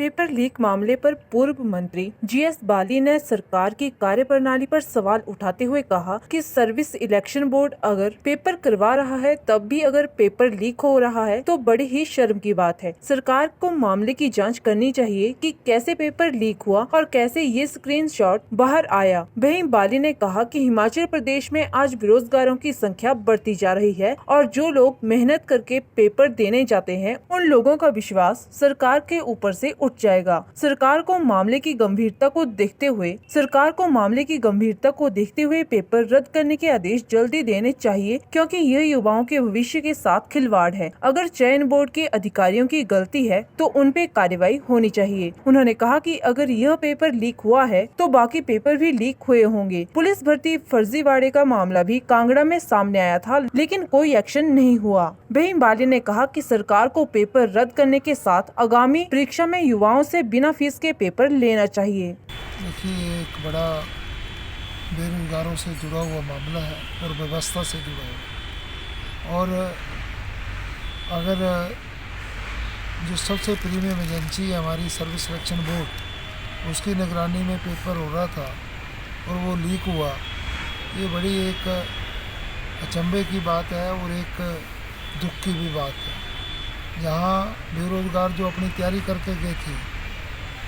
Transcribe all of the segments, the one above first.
Paper leak मामले पर पूर्व मंत्री जीएस बाली ने सरकार की कार्यप्रणाली पर सवाल उठाते हुए कहा कि सर्विस इलेक्शन बोर्ड अगर पेपर करवा रहा है तब भी अगर पेपर लीक हो रहा है तो बड़ी ही शर्म की बात है। सरकार को मामले की जांच करनी चाहिए कि कैसे पेपर लीक हुआ और कैसे ये स्क्रीनशॉट बाहर आया। वहीं बाली ने कहा कि हिमाचल प्रदेश में आज बेरोजगारों की संख्या बढ़ती जा रही है और जो लोग मेहनत करके पेपर देने जाते हैं उन लोगों का विश्वास सरकार के ऊपर से उठ जाएगा। सरकार को मामले की गंभीरता को देखते हुए पेपर रद्द करने के आदेश जल्दी देने चाहिए, क्योंकि यह युवाओं के भविष्य के साथ खिलवाड़ है। अगर चयन बोर्ड के अधिकारियों की गलती है तो उन पे कार्रवाई होनी चाहिए। उन्होंने कहा कि अगर यह पेपर लीक हुआ है तो बाकी पेपर भी लीक हुए होंगे। पुलिस भर्ती फर्जीवाड़े का मामला भी कांगड़ा में सामने आया था, लेकिन कोई एक्शन नहीं हुआ। वहीं बाली ने कहा कि सरकार को पेपर रद्द करने के साथ आगामी परीक्षा में युवाओं से बिना फीस के पेपर लेना चाहिए। देखिए, एक बड़ा बेरोजगारों से जुड़ा हुआ मामला है और व्यवस्था से जुड़ा हुआ। और अगर जो सबसे प्रीमियम एजेंसी है हमारी सर्विस सिलेक्शन बोर्ड, उसकी निगरानी में पेपर हो रहा था और वो लीक हुआ, ये बड़ी एक अचंभे की बात है और एक दुख की भी बात है। जहाँ बेरोजगार जो अपनी तैयारी करके गए थे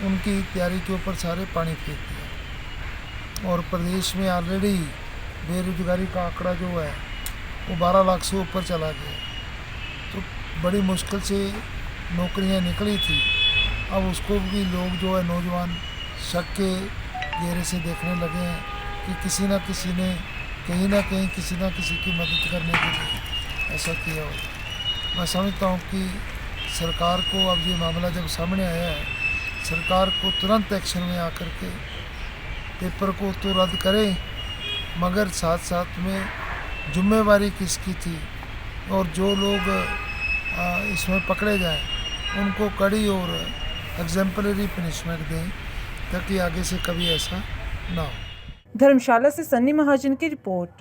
उनकी तैयारी के ऊपर सारे पानी फेंक दिया। और प्रदेश में ऑलरेडी बेरोजगारी का आंकड़ा जो है वो 12 लाख से ऊपर चला गया। तो बड़ी मुश्किल से नौकरियां निकली थी, अब उसको भी लोग जो है नौजवान शक के घेरे से देखने लगे हैं कि किसी न किसी ने कहीं ना कहीं किसी न किसी की मदद करने के लिए ऐसा किया हो। मैं समझता हूँ कि सरकार को अब ये मामला जब सामने आया है, सरकार को तुरंत एक्शन में आकर के पेपर को तो रद्द करे, मगर साथ साथ में जिम्मेवारी किसकी थी और जो लोग इसमें पकड़े जाएं उनको कड़ी और एग्जेम्पलरी पनिशमेंट दें, ताकि आगे से कभी ऐसा ना हो। धर्मशाला से सन्नी महाजन की रिपोर्ट।